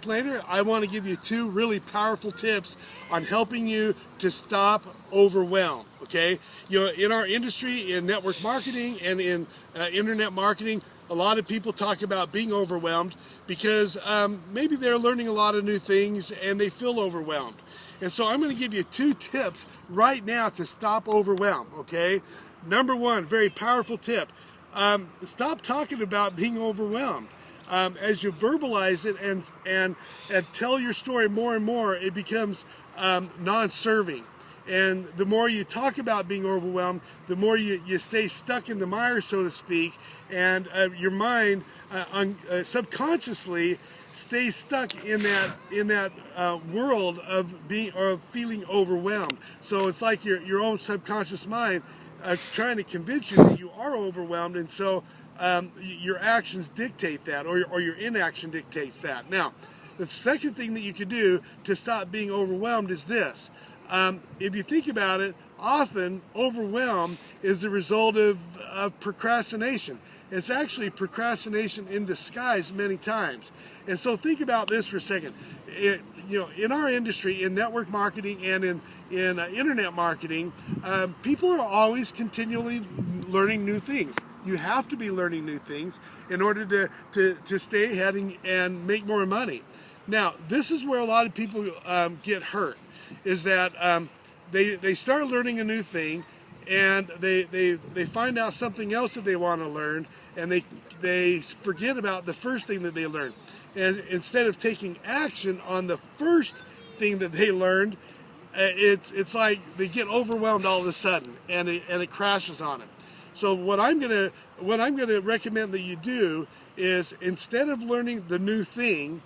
Later, I want to give you two really powerful tips on helping you to stop overwhelm. Okay, in our industry, in network marketing and in internet marketing, a lot of people talk about being overwhelmed because maybe they're learning a lot of new things and they feel overwhelmed. And so I'm going to give you two tips right now to stop overwhelm. Okay, number one, very powerful tip: stop talking about being overwhelmed. As you verbalize it and tell your story more and more, it becomes non-serving. And the more you talk about being overwhelmed, the more you stay stuck in the mire, so to speak, and your mind subconsciously stays stuck in that world of being or of feeling overwhelmed. So it's like your own subconscious mind trying to convince you that you are overwhelmed, and so your actions dictate that, or your inaction dictates that. Now, the second thing that you can do to stop being overwhelmed is this. If you think about it, often overwhelm is the result of procrastination. It's actually procrastination in disguise many times. And so think about this for a second. In our industry, in network marketing and in internet marketing, people are always continually learning new things. You have to be learning new things in order to stay ahead and make more money. Now, this is where a lot of people get hurt, is that they start learning a new thing and they find out something else that they want to learn, and they forget about the first thing that they learned. And instead of taking action on the first thing that they learned, it's like they get overwhelmed all of a sudden, and it crashes on them. So what I'm gonna recommend that you do is, instead of learning the new thing,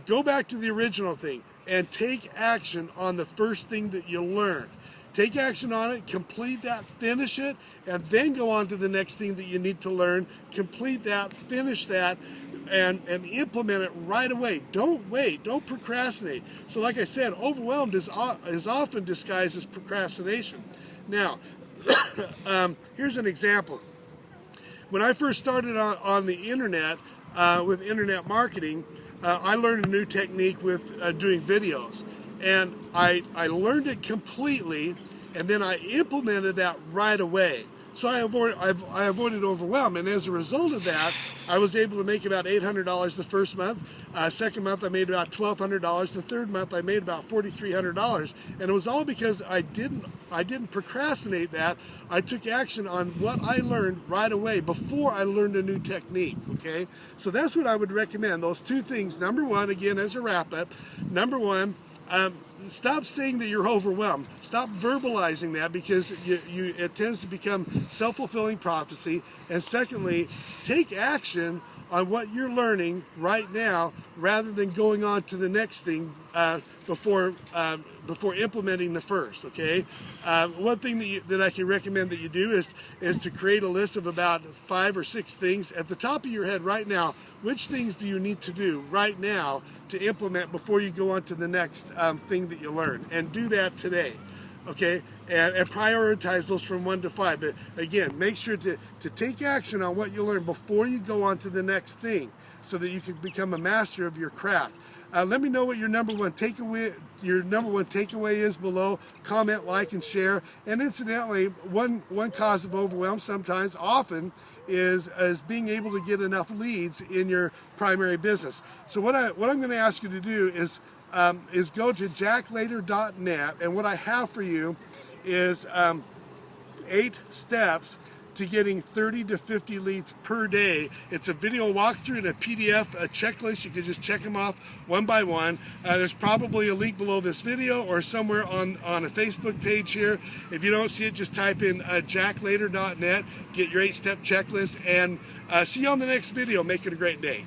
go back to the original thing and take action on the first thing that you learned. Take action on it, complete that, finish it, and then go on to the next thing that you need to learn. Complete that, finish that, and implement it right away. Don't wait, don't procrastinate. So like I said, overwhelmed is often disguised as procrastination. Now, here's an example. When I first started on the internet with internet marketing, I learned a new technique with doing videos, and I learned it completely, and then I implemented that right away. So I avoided overwhelm, and as a result of that, I was able to make about $800 the first month. Second month, I made about $1,200. The third month, I made about $4,300, and it was all because I didn't procrastinate that. I took action on what I learned right away before I learned a new technique. Okay, so that's what I would recommend. Those two things. Number one, again, as a wrap up. Number one. Stop saying that you're overwhelmed. Stop verbalizing that, because it tends to become self-fulfilling prophecy. And secondly, take action on what you're learning right now, rather than going on to the next thing before implementing the first. Okay. One thing that I can recommend that you do is to create a list of about 5 or 6 things at the top of your head right now. Which things do you need to do right now to implement before you go on to the next thing that you learn? And do that today. Okay, and prioritize those from 1 to 5. But again, make sure to take action on what you learn before you go on to the next thing, so that you can become a master of your craft. Let me know what your number one takeaway is below. Comment, like, and share. And incidentally, one cause of overwhelm often is being able to get enough leads in your primary business. So what I'm going to ask you to do is go to jacklater.net, and what I have for you is 8 steps to getting 30 to 50 leads per day. It's a video walkthrough and a PDF, a checklist. You can just check them off one by one. There's probably a link below this video or somewhere on a Facebook page here. If you don't see it, just type in jacklater.net, get your 8-step checklist, and see you on the next video. Make it a great day.